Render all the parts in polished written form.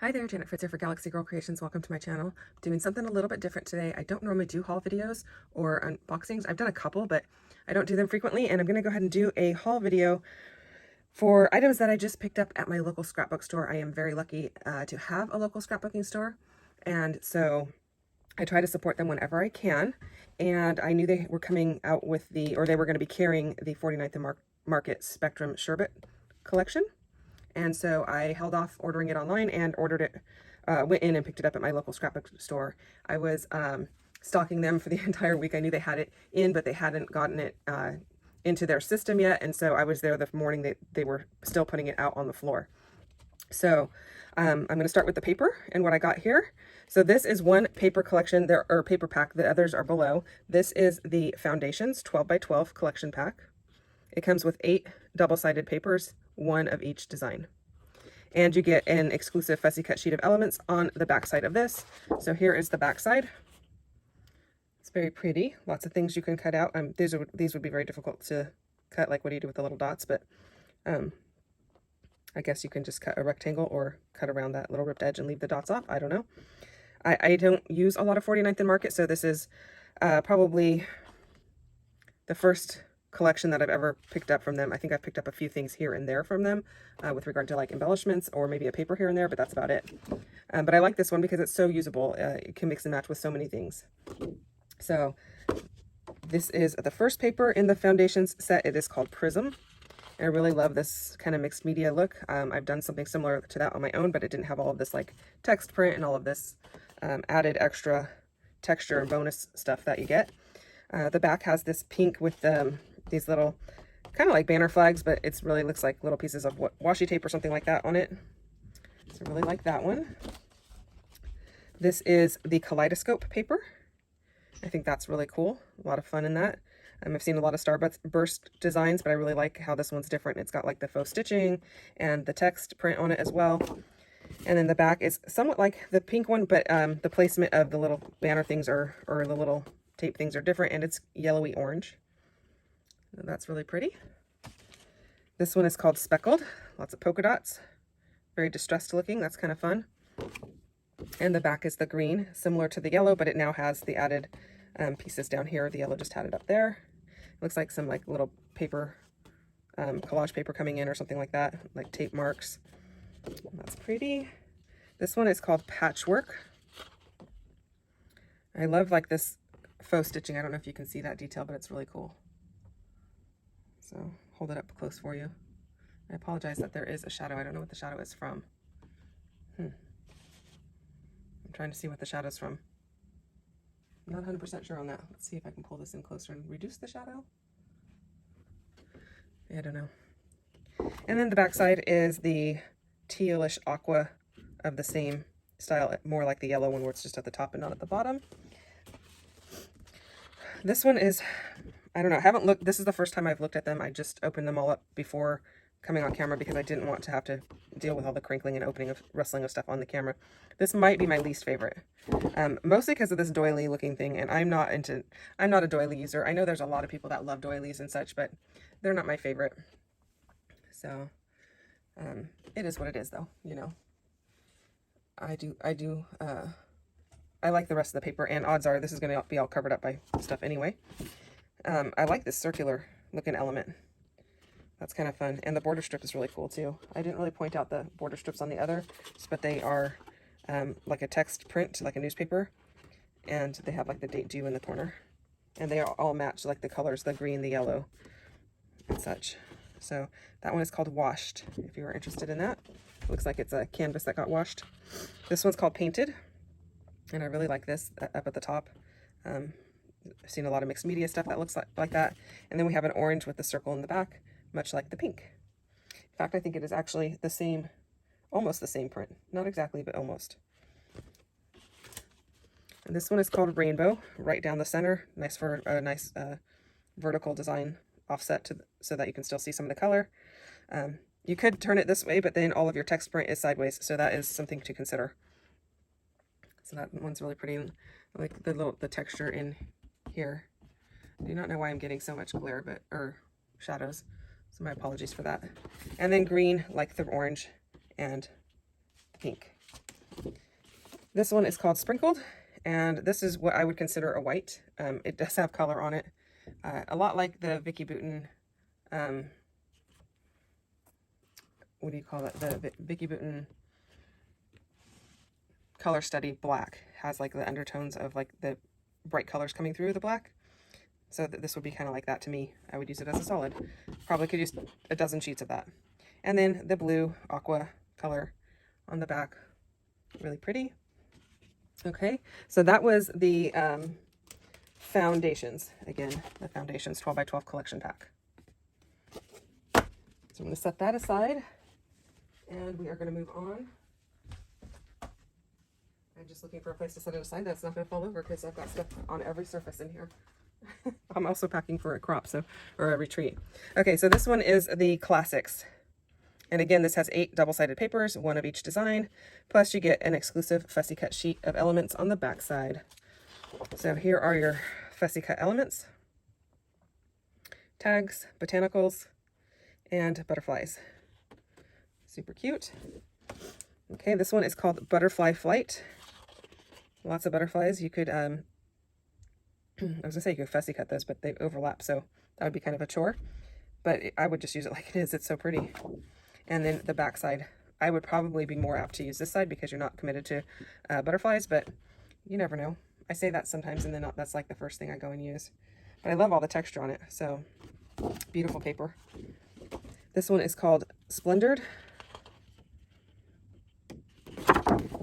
Hi there, Janet Fritz here for Galaxy Girl Creations. Welcome to my channel. I'm doing something a little bit different today. I don't normally do haul videos or unboxings. I've done a couple, but I don't do them frequently, and I'm going to go ahead and do a haul video for items that I just picked up at my local scrapbook store. I am very lucky to have a local scrapbooking store, and so I try to support them whenever I can, and I knew they were coming out with they were going to be carrying the 49th and Market Spectrum Sherbet collection. And so I held off ordering it online and ordered it, went in and picked it up at my local scrapbook store. I was stalking them for the entire week. I knew they had it in, but they hadn't gotten it into their system yet. And so I was there the morning they were still putting it out on the floor. So I'm going to start with the paper and what I got here. So this is one paper collection, or paper pack. The others are below. This is the Foundations 12 by 12 collection pack. It comes with 8 double-sided papers, 1 of each design. And you get an exclusive fussy cut sheet of elements on the back side of this. So here is the back side. It's very pretty. Lots of things you can cut out. These would be very difficult to cut, like what do you do with the little dots, but I guess you can just cut a rectangle or cut around that little ripped edge and leave the dots off. I don't know. I don't use a lot of 49th and Market, so this is probably the first collection that I've ever picked up from them. I think I've picked up a few things here and there from them with regard to like embellishments or maybe a paper here and there, but that's about it. But I like this one because it's so usable. It can mix and match with so many things. So this is the first paper in the Foundations set. It is called Prism. And I really love this kind of mixed media look. I've done something similar to that on my own, but it didn't have all of this like text print and all of this added extra texture and bonus stuff that you get. The back has this pink with these little kind of like banner flags, but it really looks like little pieces of washi tape or something like that on it. So I really like that one. This is the Kaleidoscope Paper. I think that's really cool. A lot of fun in that. I've seen a lot of starburst designs, but I really like how this one's different. It's got like the faux stitching and the text print on it as well. And then the back is somewhat like the pink one, but the placement of the little banner things or the little tape things are different, and it's yellowy orange. And that's really pretty. This one is called Speckled. Lots of polka dots. Very distressed looking. That's kind of fun. And the back is the green, similar to the yellow, but it now has the added pieces down here. The yellow just had it up there. It looks like some like little paper, collage paper coming in or something like that, like tape marks. That's pretty. This one is called Patchwork. I love like this faux stitching. I don't know if you can see that detail, but it's really cool. So hold it up close for you. I apologize that there is a shadow. I don't know what the shadow is from. I'm trying to see what the shadow is from. I'm not 100% sure on that. Let's see if I can pull this in closer and reduce the shadow. I don't know. And then the back side is the tealish aqua of the same style, more like the yellow one where it's just at the top and not at the bottom. This one is, I don't know, I haven't looked, this is the first time I've looked at them. I just opened them all up before coming on camera because I didn't want to have to deal with all the crinkling and opening of rustling of stuff on the camera. This might be my least favorite, mostly because of this doily looking thing, and I'm not a doily user. I know there's a lot of people that love doilies and such, but they're not my favorite. So it is what it is, though, you know. I like the rest of the paper, and odds are this is going to be all covered up by stuff anyway. I like this circular looking element. That's kind of fun. And the border strip is really cool too. I didn't really point out the border strips on the other, but they are like a text print, like a newspaper. And they have like the date due in the corner. And they all match like the colors, the green, the yellow, and such. So that one is called Washed, if you are interested in that. Looks like it's a canvas that got washed. This one's called Painted. And I really like this up at the top. I've seen a lot of mixed media stuff that looks like that. And then we have an orange with the circle in the back, much like the pink. In fact, I think it is actually the same, almost the same print. Not exactly, but almost. And this one is called Rainbow, right down the center. Nice for a nice vertical design offset so that you can still see some of the color. You could turn it this way, but then all of your text print is sideways, so that is something to consider. So that one's really pretty. I like the texture in here. I do not know why I'm getting so much glare, or shadows. So my apologies for that. And then green, like the orange and pink. This one is called Sprinkled, and this is what I would consider a white. It does have color on it, a lot like the Vicky Bouton, what do you call it? The Vicky Bouton Color Study Black has like the undertones of like the bright colors coming through the black. So this would be kind of like that to me. I would use it as a solid. Probably could use a dozen sheets of that. And then the blue aqua color on the back. Really pretty. Okay, so that was the foundations. Again, the foundations 12 by 12 collection pack. So I'm going to set that aside, and we are going to move on. I'm just looking for a place to set it aside that's not going to fall over because I've got stuff on every surface in here. I'm also packing for a crop, or a retreat. Okay, so this one is the Classics. And again, this has 8 double-sided papers, 1 of each design, plus you get an exclusive fussy cut sheet of elements on the back side. So here are your fussy cut elements, tags, botanicals, and butterflies. Super cute. Okay, this one is called Butterfly Flight. Lots of butterflies. You could, I was gonna say you could fussy cut those, but they overlap, so that would be kind of a chore. But I would just use it like it is. It's so pretty. And then the back side, I would probably be more apt to use this side because you're not committed to butterflies, but you never know. I say that sometimes, and then that's like the first thing I go and use. But I love all the texture on it, so beautiful paper. This one is called Splendored.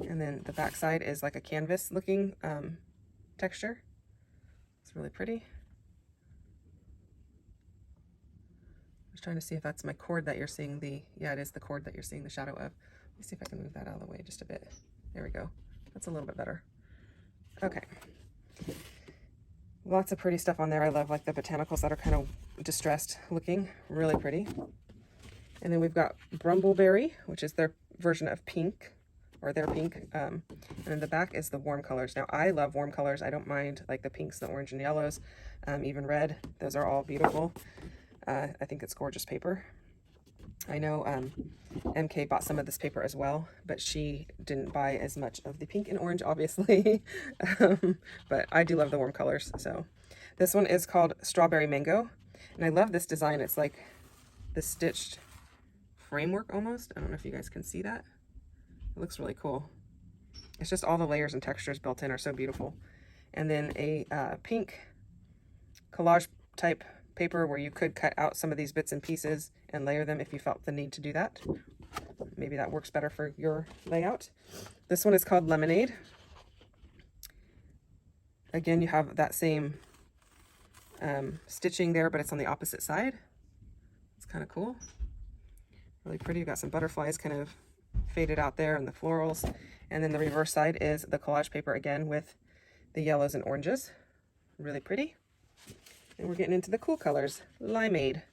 And then the back side is like a canvas looking texture. It's really pretty. Trying to see if that's my cord that you're seeing yeah, it is the cord that you're seeing the shadow of. Let me see if I can move that out of the way just a bit. There we go. That's a little bit better. Okay. Lots of pretty stuff on there. I love like the botanicals that are kind of distressed looking. Really pretty. And then we've got Brumbleberry, which is their version of pink, or their pink. And then the back is the warm colors. Now I love warm colors. I don't mind like the pinks, the orange and yellows, even red. Those are all beautiful. I think it's gorgeous paper. I know MK bought some of this paper as well, but she didn't buy as much of the pink and orange, obviously. But I do love the warm colors. So this one is called Strawberry Mango, and I love this design. It's like the stitched framework almost. I don't know if you guys can see that. It looks really cool. It's just all the layers and textures built in are so beautiful. And then a pink collage type paper where you could cut out some of these bits and pieces and layer them if you felt the need to do that. Maybe that works better for your layout. This one is called Limeade. Again, you have that same stitching there, but it's on the opposite side. It's kind of cool. Really pretty. You've got some butterflies kind of faded out there and the florals. And then the reverse side is the collage paper again with the yellows and oranges. Really pretty. And we're getting into the cool colors. Limeade.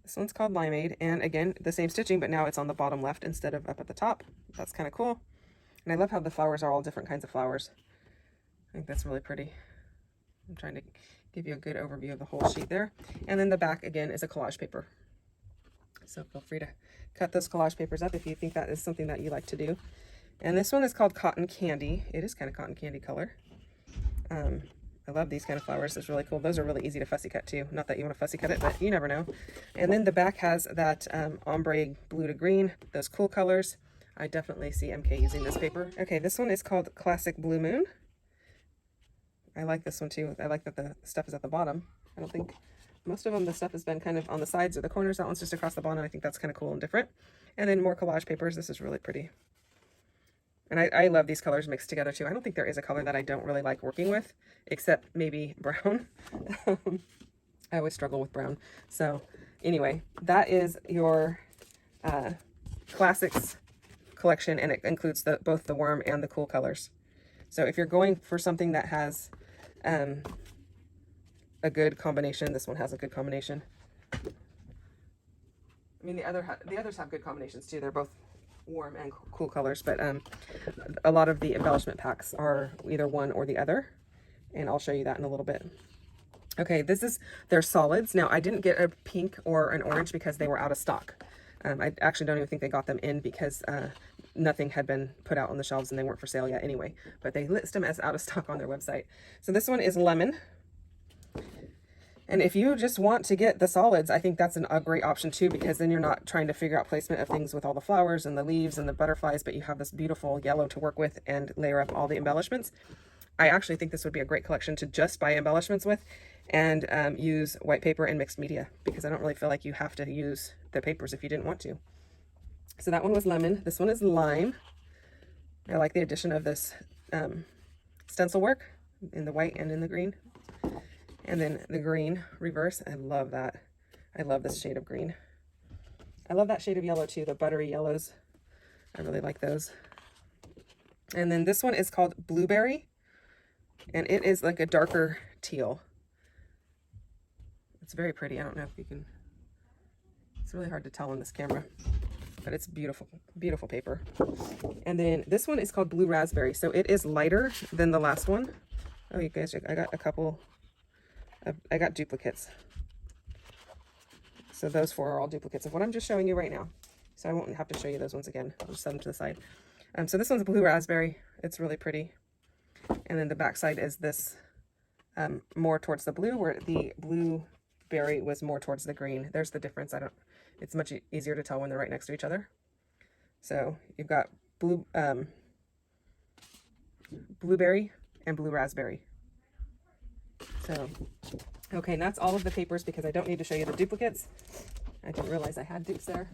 This one's called Limeade. And again, the same stitching, but now it's on the bottom left instead of up at the top. That's kind of cool. And I love how the flowers are all different kinds of flowers. I think that's really pretty. I'm trying to give you a good overview of the whole sheet there. And then the back again is a collage paper. So feel free to cut those collage papers up if you think that is something that you like to do. And this one is called Cotton Candy. It is kind of cotton candy color. I love these kind of flowers. It's really cool. Those are really easy to fussy cut too. Not that you want to fussy cut it, but you never know. And then the back has that ombre blue to green, those cool colors. I definitely see MK using this paper. Okay, this one is called Classic Blue Moon. I like this one too. I like that the stuff is at the bottom. I don't think most of them, the stuff has been kind of on the sides or the corners. That one's just across the bottom. I think that's kind of cool and different. And then more collage papers. This is really pretty. And I love these colors mixed together too. I don't think there is a color that I don't really like working with, except maybe brown. I always struggle with brown. So anyway, that is your Classics collection, and it includes both the warm and the cool colors. So if you're going for something that has a good combination, this one has a good combination. I mean, the others have good combinations too. They're both warm and cool colors, but a lot of the embellishment packs are either one or the other, and I'll show you that in a little bit. Okay, this is their solids. Now, I didn't get a pink or an orange because they were out of stock. I actually don't even think they got them in because nothing had been put out on the shelves and they weren't for sale yet anyway, but they list them as out of stock on their website. So this one is lemon. And if you just want to get the solids, I think that's a great option too, because then you're not trying to figure out placement of things with all the flowers and the leaves and the butterflies, but you have this beautiful yellow to work with and layer up all the embellishments. I actually think this would be a great collection to just buy embellishments with and use white paper and mixed media, because I don't really feel like you have to use the papers if you didn't want to. So that one was lemon. This one is lime. I like the addition of this stencil work in the white and in the green. And then the green reverse. I love that. I love this shade of green. I love that shade of yellow too, the buttery yellows. I really like those. And then this one is called Blueberry, and it is like a darker teal. It's very pretty. I don't know if you can, it's really hard to tell on this camera, but it's beautiful, beautiful paper. And then this one is called Blue Raspberry. So it is lighter than the last one. Oh, you guys, I got a couple, I got duplicates. So those 4 are all duplicates of what I'm just showing you right now. So I won't have to show you those ones again. I'll just set them to the side. So this one's a Blue Raspberry. It's really pretty. And then the back side is this more towards the blue, where the blueberry was more towards the green. There's the difference. It's much easier to tell when they're right next to each other. So you've got blueberry and blue raspberry. So, okay, and that's all of the papers because I don't need to show you the duplicates. I didn't realize I had dupes there.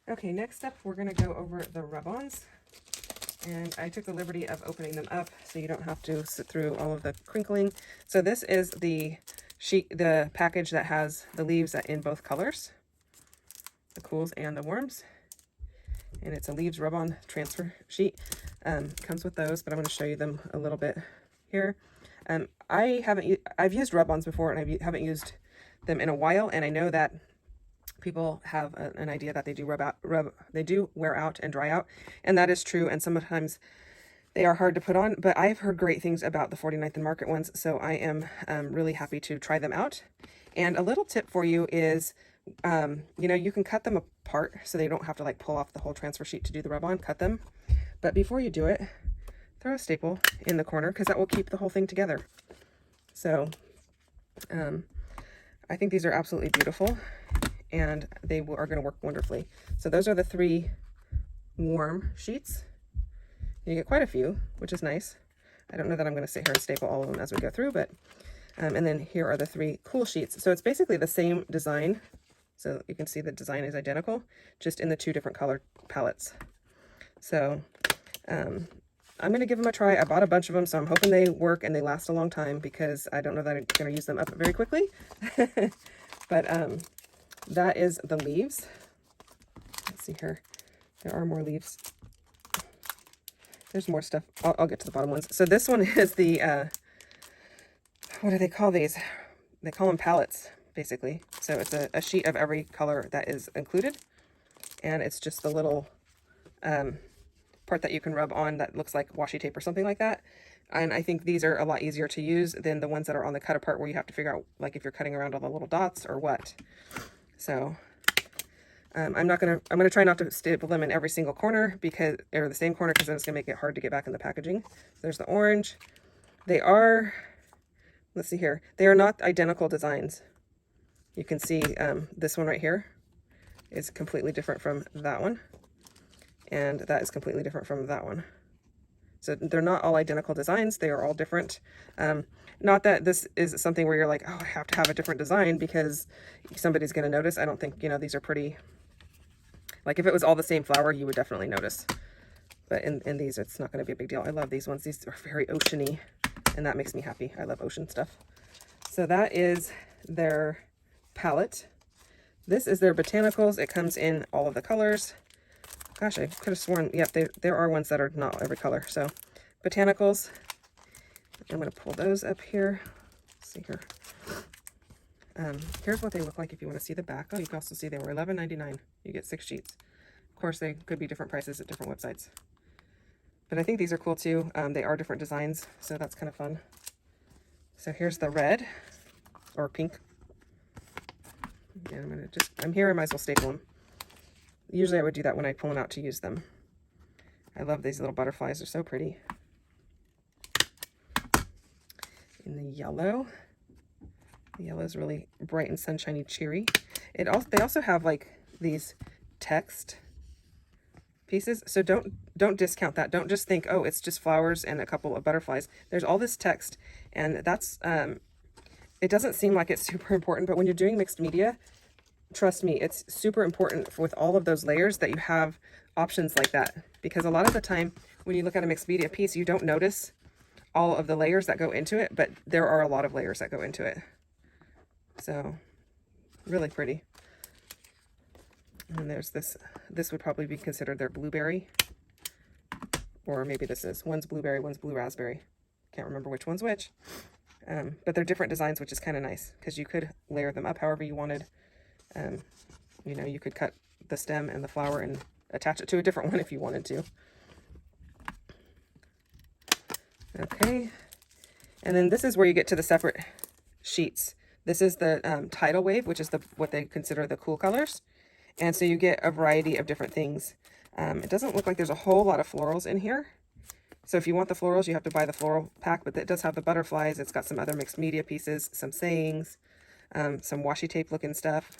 Okay, next up, we're going to go over the rub-ons. And I took the liberty of opening them up so you don't have to sit through all of the crinkling. So this is the sheet, the package that has the leaves in both colors, the cools and the warms. And it's a leaves rub-on transfer sheet. Comes with those, but I'm going to show you them a little bit here. I've used rub-ons before, and I haven't used them in a while, and I know that people have an idea that they do they do wear out and dry out, and that is true, and sometimes they are hard to put on, but I've heard great things about the 49th and Market ones, so I am really happy to try them out. And a little tip for you is, you know, you can cut them apart so they don't have to like pull off the whole transfer sheet to do the rub-on. Cut them, but before you do it, throw a staple in the corner because that will keep the whole thing together. So I think these are absolutely beautiful, and they are going to work wonderfully. So those are the 3 warm sheets. You get quite a few, which is nice. I don't know that I'm going to sit here and staple all of them as we go through, but and then here are the 3 cool sheets. So it's basically the same design. So you can see the design is identical, just in the 2 different color palettes. So I'm going to give them a try. I bought a bunch of them, so I'm hoping they work and they last a long time because I don't know that I'm going to use them up very quickly. But that is the leaves. Let's see here. There are more leaves. There's more stuff. I'll get to the bottom ones. So this one is the, what do they call these? They call them palettes, basically. So it's a sheet of every color that is included. And it's just the little part that you can rub on that looks like washi tape or something like that. And I think these are a lot easier to use than the ones that are on the cut apart where you have to figure out like if you're cutting around all the little dots or what. So I'm going to try not to staple them in every single corner or the same corner, because then it's going to make it hard to get back in the packaging. There's the orange. They are, let's see here. They are not identical designs. You can see this one right here is completely different from that one. And that is completely different from that one. So they're not all identical designs. They are all different. Not that this is something where you're like, oh, I have to have a different design because somebody's going to notice. I don't think, you know, these are pretty, like if it was all the same flower, you would definitely notice. But in these, it's not going to be a big deal. I love these ones. These are very oceany, and that makes me happy. I love ocean stuff. So that is their palette. This is their botanicals. It comes in all of the colors. Gosh, I could have sworn, yep, there are ones that are not every color. So, botanicals, I'm going to pull those up here. Let's see here. Here's what they look like if you want to see the back. Oh, you can also see they were $11.99. You get 6 sheets. Of course, they could be different prices at different websites. But I think these are cool too. They are different designs, so that's kind of fun. So here's the red, or pink. And I'm here, I might as well staple them. Usually I would do that when I pull them out to use them. I love these little butterflies. They're so pretty. In the yellow. The yellow is really bright and sunshiny, cheery. They also have like these text pieces, so don't discount that. Don't just think, oh, it's just flowers and a couple of butterflies. There's all this text, and that's it doesn't seem like it's super important, but when you're doing mixed media, trust me, it's super important with all of those layers that you have options like that, because a lot of the time when you look at a mixed media piece, you don't notice all of the layers that go into it, but there are a lot of layers that go into it. So really pretty. And there's this would probably be considered their blueberry, or maybe this is, one's blueberry, one's blue raspberry. Can't remember which one's which, but they're different designs, which is kind of nice because you could layer them up however you wanted. You know, you could cut the stem and the flower and attach it to a different one if you wanted to. Okay, and then this is where you get to the separate sheets. This is the Tidal wave, which is what they consider the cool colors. And so you get a variety of different things. It doesn't look like there's a whole lot of florals in here. So if you want the florals, you have to buy the floral pack, but it does have the butterflies. It's got some other mixed media pieces, some sayings, some washi tape looking stuff.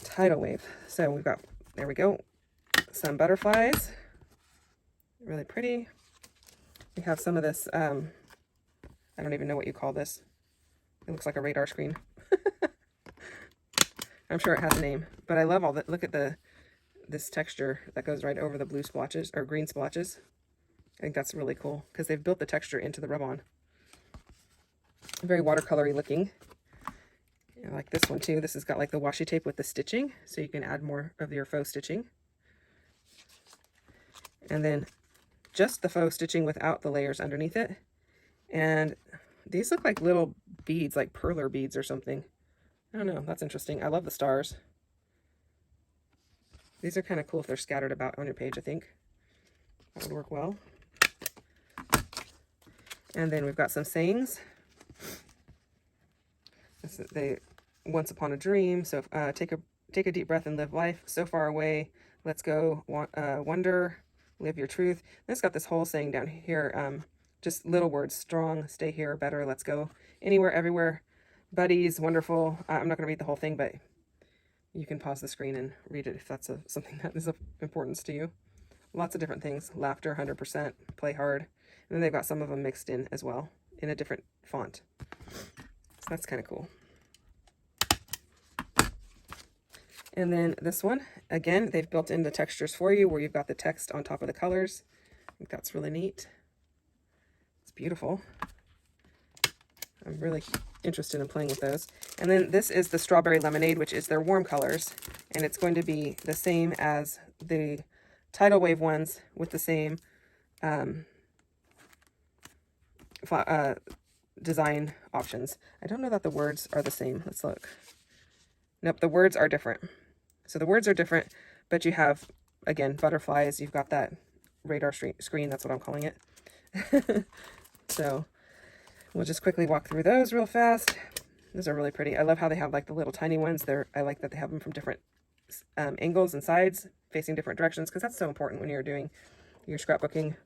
Tidal wave. So we've got, there we go, some butterflies. Really pretty. We have some of this, I don't even know what you call this. It looks like a radar screen. I'm sure it has a name, but I love all that. Look at this texture that goes right over the blue splotches or green splotches. I think that's really cool because they've built the texture into the rub-on. Very watercolory looking. I like this one too. This has got like the washi tape with the stitching, so you can add more of your faux stitching. And then just the faux stitching without the layers underneath it. And these look like little beads, like perler beads or something. I don't know. That's interesting. I love the stars. These are kind of cool if they're scattered about on your page, I think. That would work well. And then we've got some sayings. Once upon a dream. So take a deep breath and live life. So far away. Let's go. Wonder. Live your truth. And it's got this whole saying down here. Just little words. Strong. Stay here. Better. Let's go. Anywhere. Everywhere. Buddies. Wonderful. I'm not going to read the whole thing, but you can pause the screen and read it if that's something that is of importance to you. Lots of different things. Laughter, 100%. Play hard. And then they've got some of them mixed in as well in a different font. So that's kind of cool. And then this one, again, they've built in the textures for you where you've got the text on top of the colors. I think that's really neat. It's beautiful. I'm really interested in playing with those. And then this is the Strawberry Lemonade, which is their warm colors. And it's going to be the same as the Tidal Wave ones with the same design options. I don't know that the words are the same. Let's look. Nope, the words are different. So the words are different, but you have, again, butterflies. You've got that radar screen. That's what I'm calling it. So we'll just quickly walk through those real fast. Those are really pretty. I love how they have like the little tiny ones. I like that they have them from different angles and sides, facing different directions, because that's so important when you're doing your scrapbooking.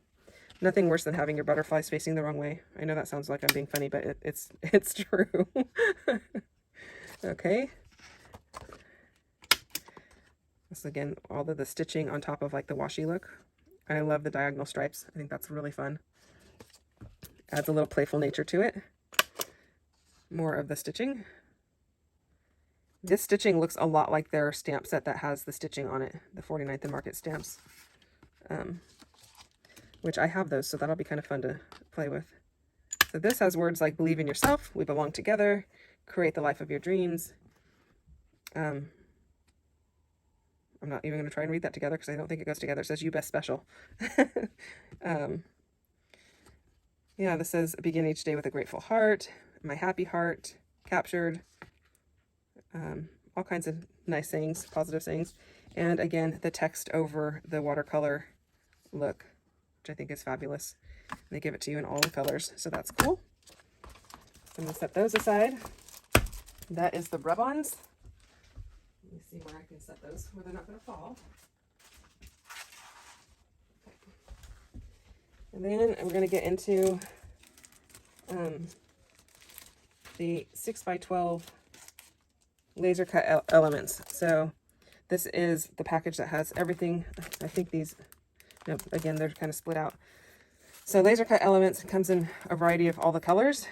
Nothing worse than having your butterflies facing the wrong way. I know that sounds like I'm being funny, but it's true. Okay. This again, all of the stitching on top of like the washi look. I love the diagonal stripes. I think that's really fun. Adds a little playful nature to it. More of the stitching. This stitching looks a lot like their stamp set that has the stitching on it, the 49th and Market stamps, which I have those, so that'll be kind of fun to play with. So this has words like believe in yourself, we belong together, create the life of your dreams. I'm not even going to try and read that together because I don't think it goes together. It says you best special. Yeah, this says begin each day with a grateful heart, my happy heart, captured, all kinds of nice sayings, positive sayings. And again, the text over the watercolor look, which I think is fabulous. And they give it to you in all the colors, so that's cool. So I'm going to set those aside. That is the rub-ons. Let me see where I can set those where they're not going to fall. Okay. And then we're going to get into the 6x12 laser cut elements. So this is the package that has everything. I think these, no, again, they're kind of split out. So laser cut elements comes in a variety of all the colors.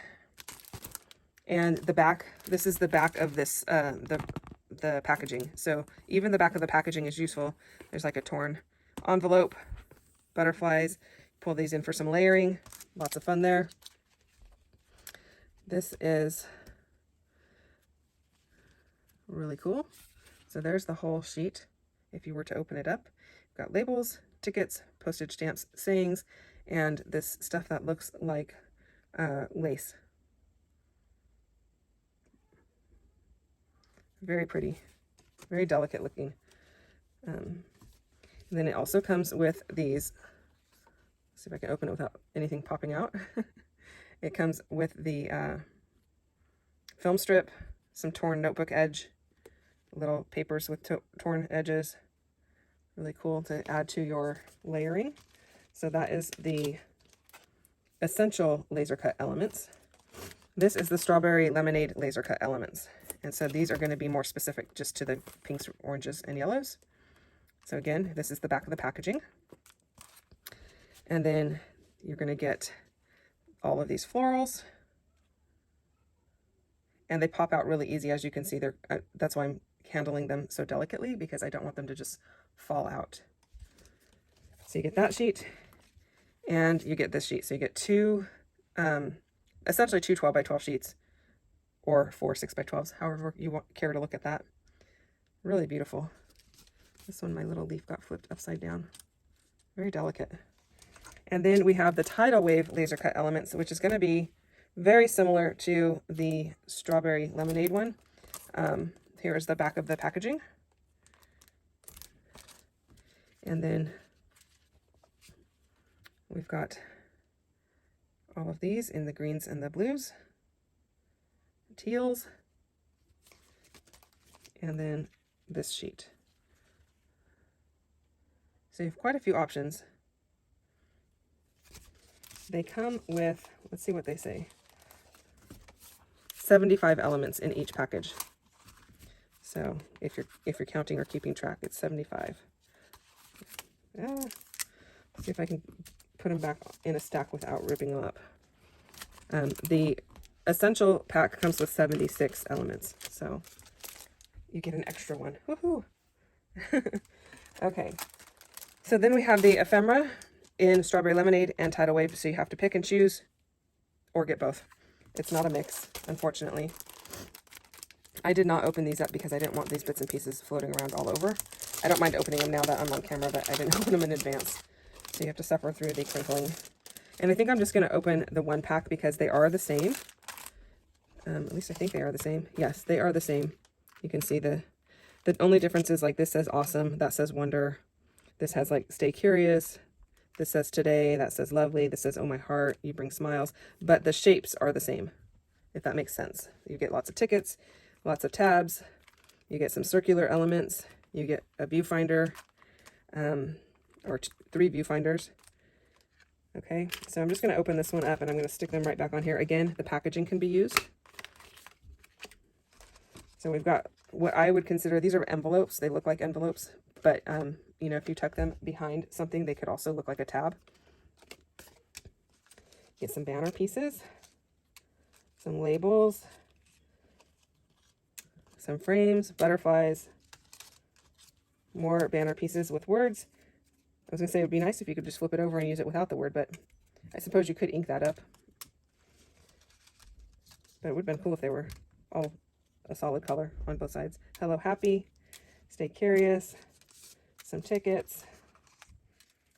And the back, this is the back of this, the packaging. So even the back of the packaging is useful. There's like a torn envelope, butterflies. Pull these in for some layering. Lots of fun there. This is really cool. So there's the whole sheet. If you were to open it up, you've got labels, tickets, postage stamps, sayings, and this stuff that looks like lace. Very pretty, very delicate looking. And then it also comes with these. Let's see if I can open it without anything popping out. It comes with the film strip, some torn notebook edge, little papers with torn edges. Really cool to add to your layering. So that is the essential laser cut elements. This is the strawberry lemonade laser cut elements. And so these are going to be more specific just to the pinks, oranges, and yellows. So again, this is the back of the packaging. And then you're going to get all of these florals. And they pop out really easy. As you can see, that's why I'm handling them so delicately, because I don't want them to just fall out. So you get that sheet and you get this sheet. So you get two, essentially two 12x12 sheets, or 4 6x12s, however you care to look at that. Really beautiful. This one, my little leaf got flipped upside down. Very delicate. And then we have the Tidal Wave laser cut elements, which is going to be very similar to the strawberry lemonade one. Here is the back of the packaging. And then we've got all of these in the greens and the blues, teals, and then this sheet. So you have quite a few options. They come with, let's see what they say, 75 elements in each package. So if you're counting or keeping track, it's 75. Let's see if I can put them back in a stack without ripping them up. The essential pack comes with 76 elements, so you get an extra one. Woohoo! Okay, so then we have the ephemera in strawberry lemonade and Tidal Wave, so you have to pick and choose or get both. It's not a mix, unfortunately. I did not open these up because I didn't want these bits and pieces floating around all over. I don't mind opening them now that I'm on camera, but I didn't open them in advance. So you have to suffer through the crinkling. And I think I'm just going to open the one pack because they are the same. At least I think they are the same. Yes, they are the same. You can see the only difference is like this says awesome, that says wonder. This has like stay curious. This says today, that says lovely. This says oh my heart, you bring smiles. But the shapes are the same, if that makes sense. You get lots of tickets, lots of tabs. You get some circular elements. You get a viewfinder, or 3 viewfinders. Okay, so I'm just going to open this one up and I'm going to stick them right back on here. Again, the packaging can be used. So we've got what I would consider, these are envelopes. They look like envelopes, but you know, if you tuck them behind something, they could also look like a tab. Get some banner pieces, some labels, some frames, butterflies, more banner pieces with words. I was going to say it would be nice if you could just flip it over and use it without the word, but I suppose you could ink that up. But it would have been cool if they were all a solid color on both sides. Hello, happy, stay curious, some tickets,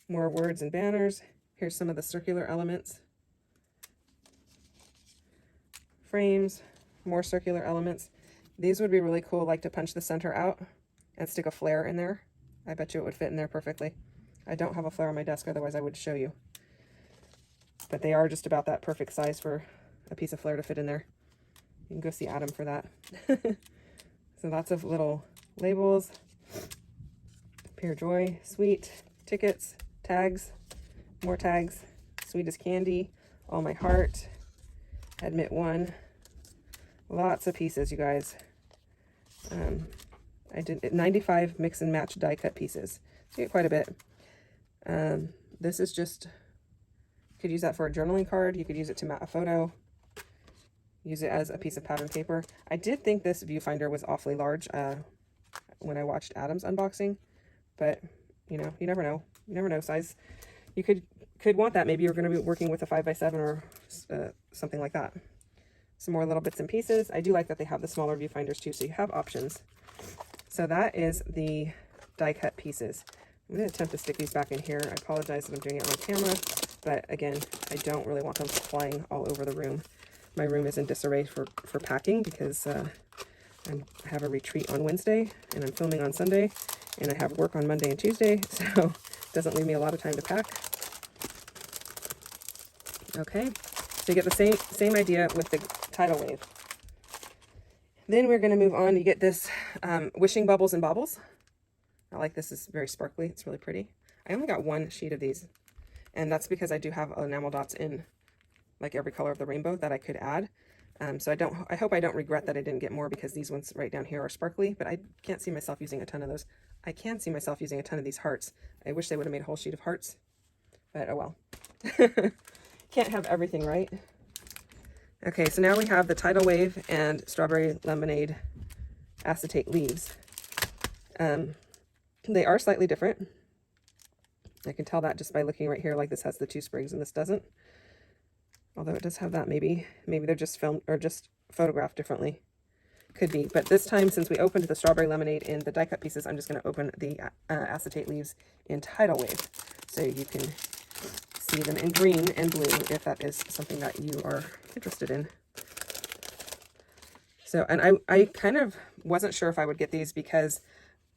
more words and banners. Here's some of the circular elements. Frames, more circular elements. These would be really cool, like to punch the center out and stick a flare in there. I bet you it would fit in there perfectly. I don't have a flare on my desk, otherwise I would show you. But they are just about that perfect size for a piece of flare to fit in there. You can go see Adam for that. So lots of little labels, Pure Joy, sweet, tickets, tags, more tags, sweet as candy, all my heart, admit one, lots of pieces, you guys. I did 95 mix and match die cut pieces. So you get quite a bit. This is just, you could use that for a journaling card. You could use it to mat a photo. Use it as a piece of pattern paper. I did think this viewfinder was awfully large when I watched Adam's unboxing, but you know, you never know. You never know size. You could want that. Maybe you're going to be working with a 5x7 or something like that. Some more little bits and pieces. I do like that they have the smaller viewfinders too, so you have options. So that is the die cut pieces. I'm going to attempt to stick these back in here. I apologize that I'm doing it on camera, but again, I don't really want them flying all over the room. My room is in disarray for packing because I have a retreat on Wednesday and I'm filming on Sunday and I have work on Monday and Tuesday, so it doesn't leave me a lot of time to pack. Okay, so you get the same idea with the tidal wave. Then we're going to move on. You get this wishing bubbles and baubles. I like this. Is very sparkly. It's really pretty. I only got one sheet of these, and that's because I do have enamel dots in like every color of the rainbow that I could add. So I hope I don't regret that I didn't get more, because these ones right down here are sparkly, but I can't see myself using a ton of those. I can see myself using a ton of these hearts. I wish they would have made a whole sheet of hearts, but oh well. Can't have everything, right? Okay, so now we have the tidal wave and strawberry lemonade acetate leaves. They are slightly different. I can tell that just by looking right here, like this has the 2 sprigs and this doesn't. Although it does have that, maybe they're just filmed or just photographed differently. Could be. But this time, since we opened the strawberry lemonade in the die cut pieces, I'm just going to open the acetate leaves in tidal wave, so you can see them in green and blue if that is something that you are interested in. So, and I kind of wasn't sure if I would get these because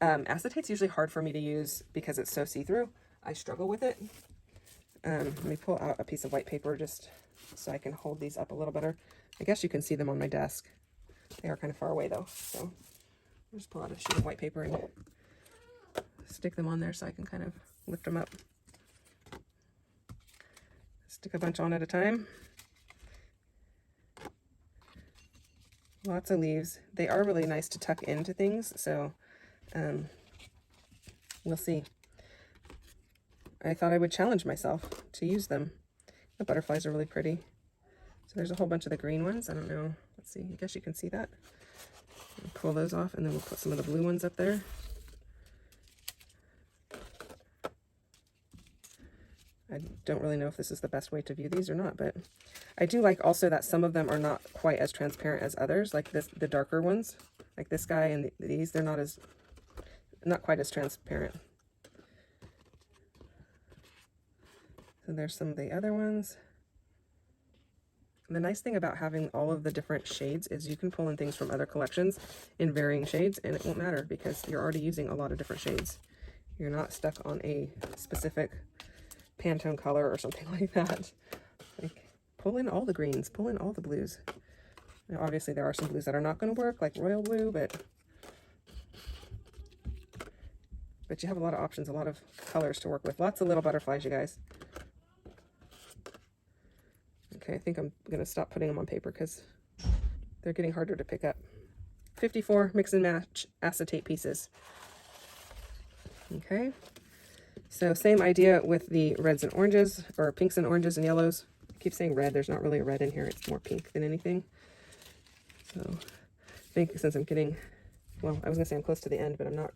acetate's usually hard for me to use because it's so see-through. I struggle with it. Let me pull out a piece of white paper just so I can hold these up a little better. I guess you can see them on my desk. They are kind of far away though, so I'll just pull out a sheet of white paper and stick them on there so I can kind of lift them up. Stick a bunch on at a time. Lots of leaves. They are really nice to tuck into things, so we'll see. I thought I would challenge myself to use them. The butterflies are really pretty. So there's a whole bunch of the green ones. I don't know. Let's see. I guess you can see that. Pull those off, and then we'll put some of the blue ones up there. I don't really know if this is the best way to view these or not, but I do like also that some of them are not quite as transparent as others, like this, the darker ones, like this guy and these, they're not quite as transparent. So there's some of the other ones. And the nice thing about having all of the different shades is you can pull in things from other collections in varying shades, and it won't matter because you're already using a lot of different shades. You're not stuck on a specific Pantone color or something like that. Like, pull in all the greens, pull in all the blues. Now, obviously there are some blues that are not going to work, like royal blue, but you have a lot of options, a lot of colors to work with. Lots of little butterflies, you guys. Okay, I think I'm going to stop putting them on paper because they're getting harder to pick up. 54 mix and match acetate pieces. Okay. So same idea with the reds and oranges, or pinks and oranges and yellows. I keep saying red. There's not really a red in here. It's more pink than anything. So I think since I'm getting, well, I was going to say I'm close to the end, but I'm not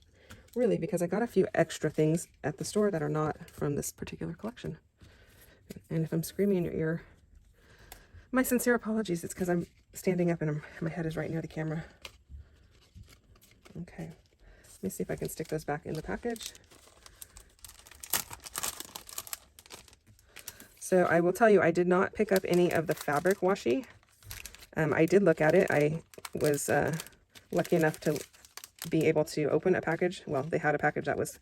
really, because I got a few extra things at the store that are not from this particular collection. And if I'm screaming in your ear, my sincere apologies. It's because I'm standing up and my head is right near the camera. Okay. Let me see if I can stick those back in the package. So I will tell you, I did not pick up any of the fabric washi. I did look at it. I was lucky enough to be able to open a package. Well, they had a package that was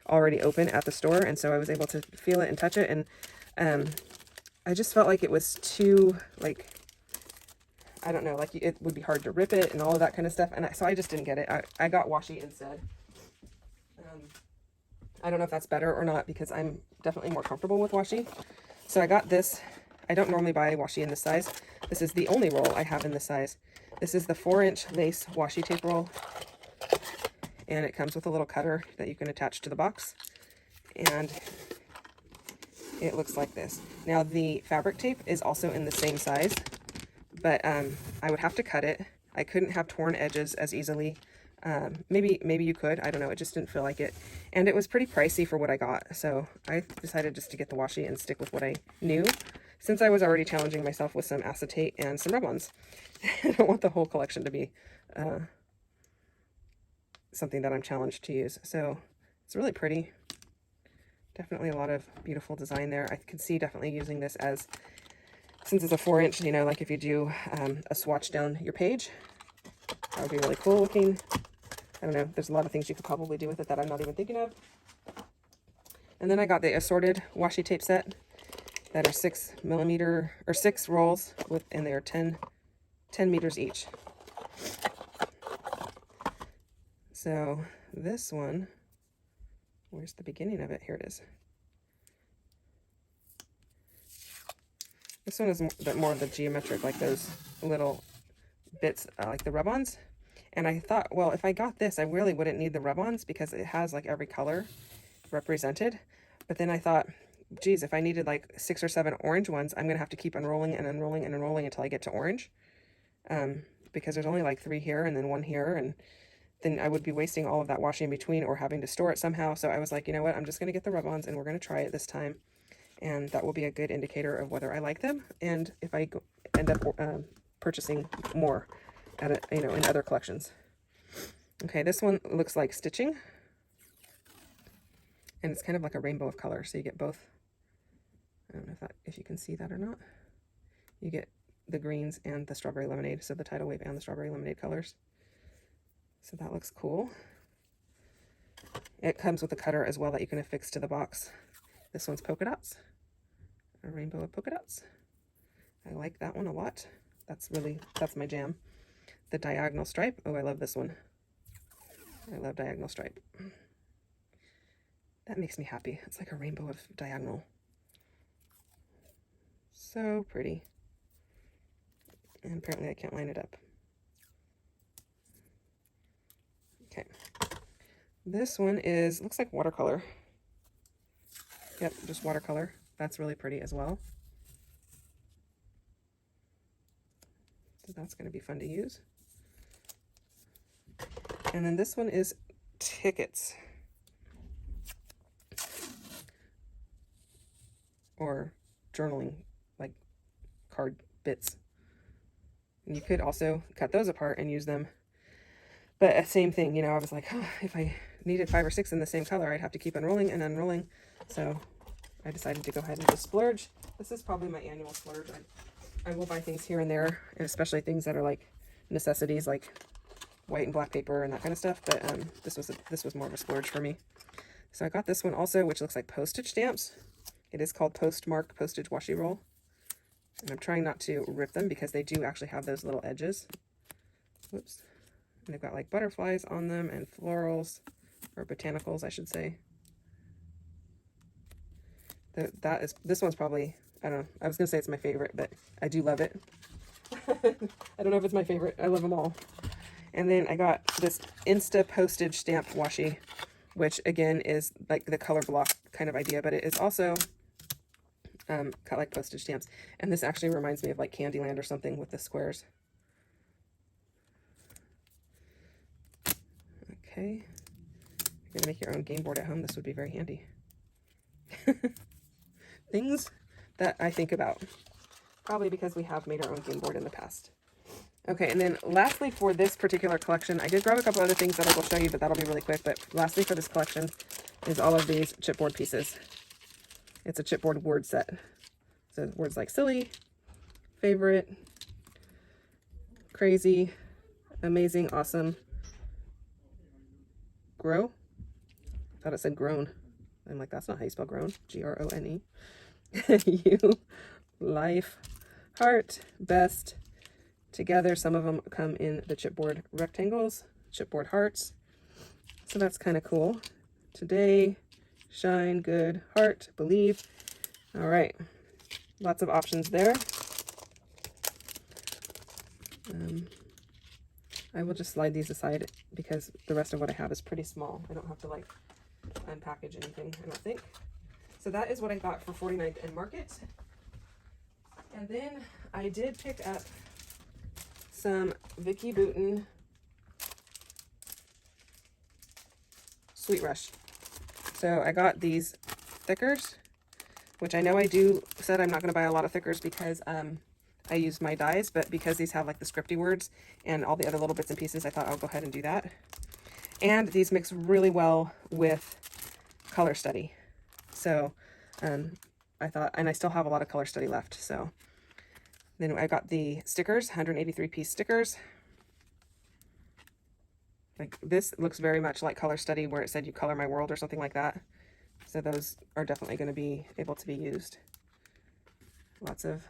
already open at the store, and so I was able to feel it and touch it, and I just felt like it was too, like, I don't know, like it would be hard to rip it and all of that kind of stuff. And so I just didn't get it. I got washi instead. I don't know if that's better or not because I'm definitely more comfortable with washi. So I got this. I don't normally buy washi in this size. This is the only roll I have in this size. This is the 4-inch lace washi tape roll. And it comes with a little cutter that you can attach to the box. And it looks like this. Now the fabric tape is also in the same size, but I would have to cut it. I couldn't have torn edges as easily. Maybe you could, I don't know, it just didn't feel like it. And it was pretty pricey for what I got, so I decided just to get the washi and stick with what I knew, since I was already challenging myself with some acetate and some rub-ons. I don't want the whole collection to be something that I'm challenged to use. So it's really pretty. Definitely a lot of beautiful design there. I can see definitely using this as, since it's a 4-inch, you know, like if you do a swatch down your page, that would be really cool looking. I don't know, there's a lot of things you could probably do with it that I'm not even thinking of. And then I got the Assorted washi tape set that are 6mm or 6 rolls with, and they are 10 meters each. So this one, where's the beginning of it? Here it is. This one is more of the geometric, like those little bits, like the rub-ons. And I thought, well, if I got this, I really wouldn't need the rub-ons because it has like every color represented. But then I thought, geez, if I needed like 6 or 7 orange ones, I'm going to have to keep unrolling and unrolling and unrolling until I get to orange. Because there's only like 3 here and then 1 here. And then I would be wasting all of that washi in between or having to store it somehow. So I was like, you know what, I'm just going to get the rub-ons and we're going to try it this time. And that will be a good indicator of whether I like them. And if I end up purchasing more at a, you know, in other collections. Okay, this one looks like stitching, and it's kind of like a rainbow of color, so you get both. I don't know if you can see that or not. You get the greens and the strawberry lemonade, so the Tidal Wave and the strawberry lemonade colors. So that looks cool. It comes with a cutter as well that you can affix to the box. This one's polka dots, a rainbow of polka dots. I like that one a lot. That's my jam. The diagonal stripe. Oh, I love this one. I love diagonal stripe. That makes me happy. It's like a rainbow of diagonal. So pretty. And apparently I can't line it up. Okay. This one looks like watercolor. Yep, just watercolor. That's really pretty as well. So that's going to be fun to use. And then this one is tickets. Or journaling, like card bits. And you could also cut those apart and use them. But same thing, you know, I was like, oh, if I needed 5 or 6 in the same color, I'd have to keep unrolling and unrolling. So I decided to go ahead and just splurge. This is probably my annual splurge. I will buy things here and there, and especially things that are like necessities, like white and black paper and that kind of stuff. But this was more of a splurge for me. So I got this one also, which looks like postage stamps. It is called Postmark Postage Washi Roll. And I'm trying not to rip them because they do actually have those little edges. Whoops. And they've got like butterflies on them and florals, or botanicals, I should say. This one's probably, I don't know, I was going to say it's my favorite, but I do love it. I don't know if it's my favorite. I love them all. And then I got this Insta Postage Stamp Washi, which again is like the color block kind of idea, but it is also cut like postage stamps. And this actually reminds me of like Candyland or something with the squares. Okay. If you're gonna make your own game board at home, this would be very handy. Things that I think about. Probably because we have made our own game board in the past. Okay, and then lastly for this particular collection, I did grab a couple other things that I will show you, but that'll be really quick. But lastly for this collection is all of these chipboard pieces. It's a chipboard word set. So words like silly, favorite, crazy, amazing, awesome, grow. I thought it said grown. I'm like, that's not how you spell grown. G-R-O-N-E. You, life, heart, best, together. Some of them come in the chipboard rectangles, chipboard hearts. So that's kind of cool. Today, shine, good, heart, believe. All right, lots of options there. I will just slide these aside because the rest of what I have is pretty small. I don't have to like unpackage anything, I don't think. So that is what I got for 49th and Market. And then I did pick up some Vicky Bouton Sweet Rush. So I got these thickers, which I know I said I'm not going to buy a lot of thickers because I used my dies, but because these have like the scripty words and all the other little bits and pieces, I thought I'll go ahead and do that. And these mix really well with color study. So I thought, and I still have a lot of color study left. So then I got the stickers, 183 piece stickers. Like this looks very much like color study where it said you color my world or something like that. So those are definitely going to be able to be used. Lots of,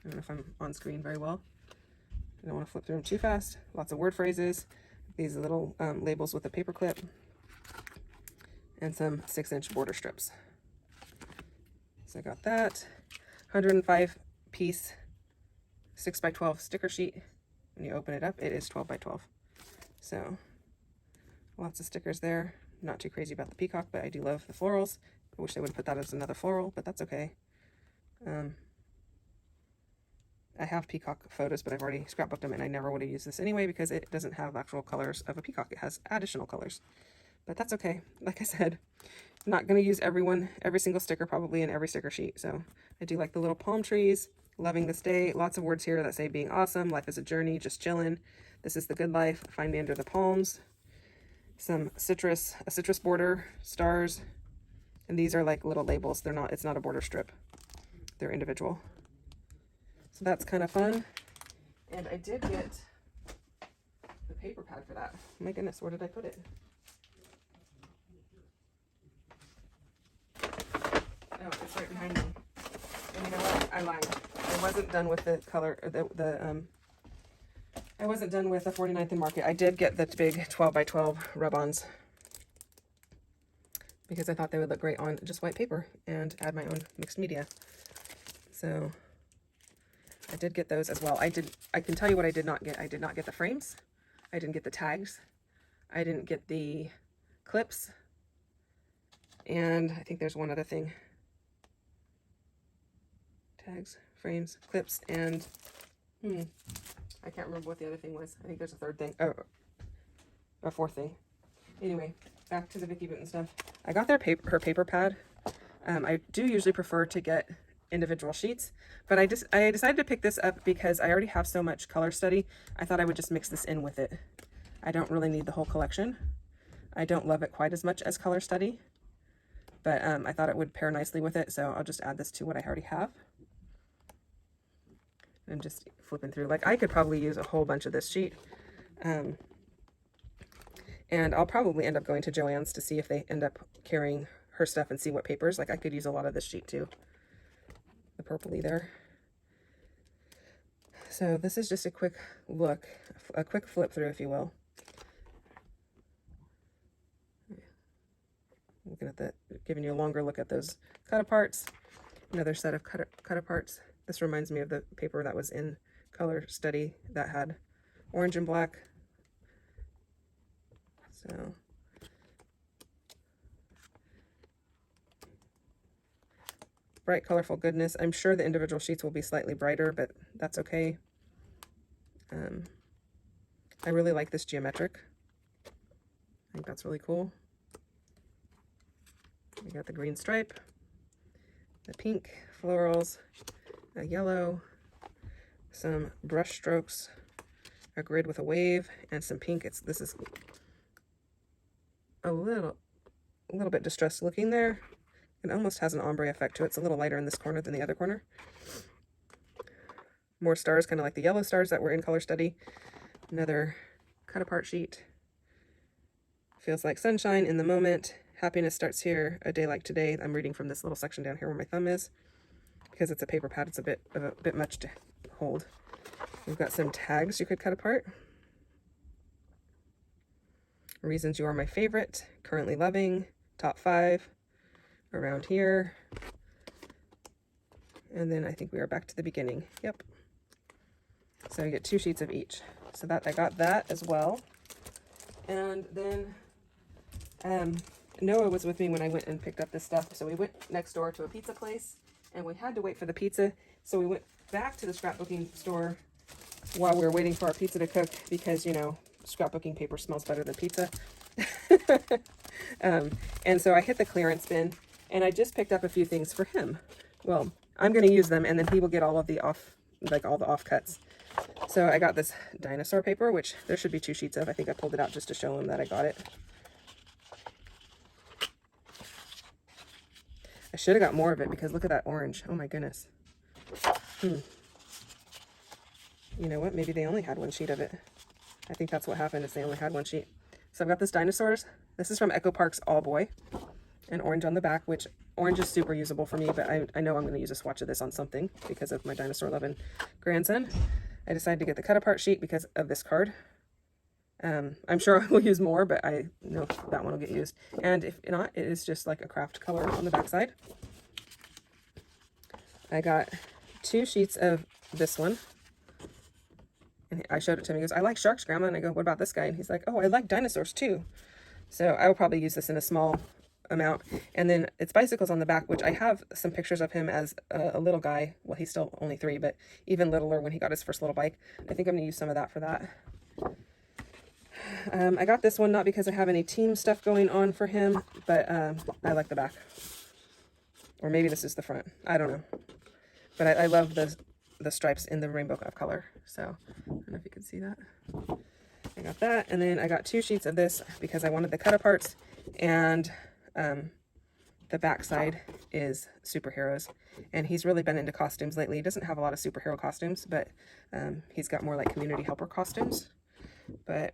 I don't know if I'm on screen very well. I don't want to flip through them too fast. Lots of word phrases. These little labels with a paper clip. And some 6-inch border strips. So I got that. 105 piece 6x12 sticker sheet. When you open it up, it is 12 by 12. So lots of stickers there. Not too crazy about the peacock, but I do love the florals. I wish they would put that as another floral, but that's okay. I have peacock photos, but I've already scrapbooked them, and I never would have used this anyway because it doesn't have actual colors of a peacock. It has additional colors, but that's okay. Like I said, I'm not going to use every single sticker probably in every sticker sheet. So I do like the little palm trees, loving this day. Lots of words here that say being awesome, life is a journey, just chilling. This is the good life, find me under the palms. Some a citrus border, stars. And these are like little labels. It's not a border strip. They're individual. So that's kind of fun. And I did get the paper pad for that. My goodness, where did I put it? Oh, it's right behind me. And you know what? I lied. I wasn't done with the color, I wasn't done with the 49th and Market. I did get the big 12 by 12 rub-ons because I thought they would look great on just white paper and add my own mixed media. So I did get those as well. I can tell you what I did not get. I did not get the frames. I didn't get the tags. I didn't get the clips. And I think there's one other thing. Tags, frames, clips, and I can't remember what the other thing was. I think there's a third thing, or a fourth thing. Anyway, back to the Vicky Bouton stuff. I got her paper pad. I do usually prefer to get individual sheets, but I decided to pick this up because I already have so much color study. I thought I would just mix this in with it. I don't really need the whole collection. I don't love it quite as much as color study, but I thought it would pair nicely with it, so I'll just add this to what I already have. I'm just flipping through. Like, I could probably use a whole bunch of this sheet. And I'll probably end up going to Joann's to see if they end up carrying her stuff and see what papers. Like, I could use a lot of this sheet too. The purpley there. So this is just a quick look, a quick flip through, if you will. Looking at giving you a longer look at those cut aparts. Another set of cut aparts. This reminds me of the paper that was in color study that had orange and black. So bright, colorful goodness. I'm sure the individual sheets will be slightly brighter, but that's okay. I really like this geometric. I think that's really cool. We got the green stripe, the pink florals, a yellow, some brush strokes, a grid with a wave, and some pink. This is a little bit distressed looking there. It almost has an ombre effect to it. It's a little lighter in this corner than the other corner. More stars, kind of like the yellow stars that were in color study. Another cut apart sheet. Feels like sunshine in the moment. Happiness starts here, a day like today. I'm reading from this little section down here where my thumb is. Because it's a paper pad, it's a bit much to hold. We've got some tags you could cut apart. Reasons you are my favorite, currently loving, top 5, around here. And then I think we are back to the beginning. Yep. So you get 2 sheets of each. So that I got that as well. And then Noah was with me when I went and picked up this stuff. So we went next door to a pizza place and we had to wait for the pizza. So we went back to the scrapbooking store while we were waiting for our pizza to cook because, you know, scrapbooking paper smells better than pizza. And so I hit the clearance bin and I just picked up a few things for him. Well, I'm going to use them and then he will get all of the offcuts. So I got this dinosaur paper, which there should be 2 sheets of. I think I pulled it out just to show him that I got it. I should have got more of it because look at that orange. Oh my goodness. You know what? Maybe they only had 1 sheet of it. I think that's what happened is they only had 1 sheet. So I've got this dinosaurs. This is from Echo Park's All Boy. And orange on the back, which orange is super usable for me, but I know I'm going to use a swatch of this on something because of my dinosaur loving grandson. I decided to get the cut apart sheet because of this card. I'm sure I will use more, but I know that one will get used. And if not, it is just like a craft color on the back side. I got 2 sheets of this one. And I showed it to him. He goes, I like sharks, Grandma. And I go, what about this guy? And he's like, oh, I like dinosaurs too. So I will probably use this in a small amount. And then it's bicycles on the back, which I have some pictures of him as a little guy. Well, he's still only 3, but even littler when he got his first little bike. I think I'm going to use some of that for that. I got this one not because I have any team stuff going on for him, but I like the back. Or maybe this is the front. I don't know. But I love the stripes in the rainbow of color. So I don't know if you can see that. I got that. And then I got 2 sheets of this because I wanted the cut aparts. And the back side is superheroes. And he's really been into costumes lately. He doesn't have a lot of superhero costumes, but he's got more like community helper costumes. But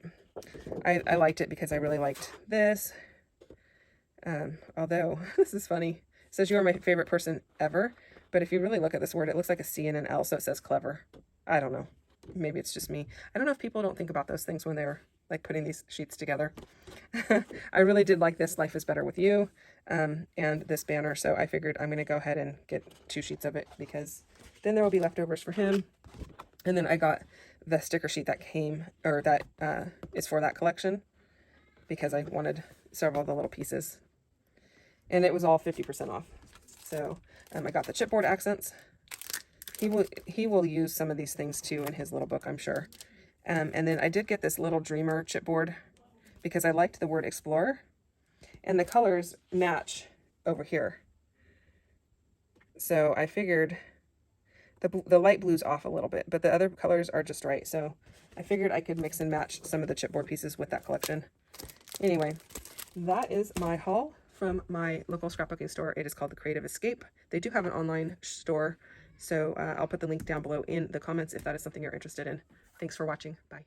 I liked it because I really liked this. Although, this is funny. It says you are my favorite person ever. But if you really look at this word, it looks like a C and an L, so it says clever. I don't know. Maybe it's just me. I don't know if people don't think about those things when they're like putting these sheets together. I really did like this Life is Better with You and this banner. So I figured I'm going to go ahead and get 2 sheets of it because then there will be leftovers for him. And then I got the sticker sheet that came, or that is for that collection because I wanted several of the little pieces. And it was all 50% off. So I got the Chipboard Accents. He will use some of these things too in his little book, I'm sure. And then I did get this Little Dreamer chipboard because I liked the word explorer. And the colors match over here. So I figured the light blue's off a little bit, but the other colors are just right. So I figured I could mix and match some of the chipboard pieces with that collection. Anyway, that is my haul from my local scrapbooking store. It is called The Creative Escape. They do have an online store, so I'll put the link down below in the comments if that is something you're interested in. Thanks for watching. Bye.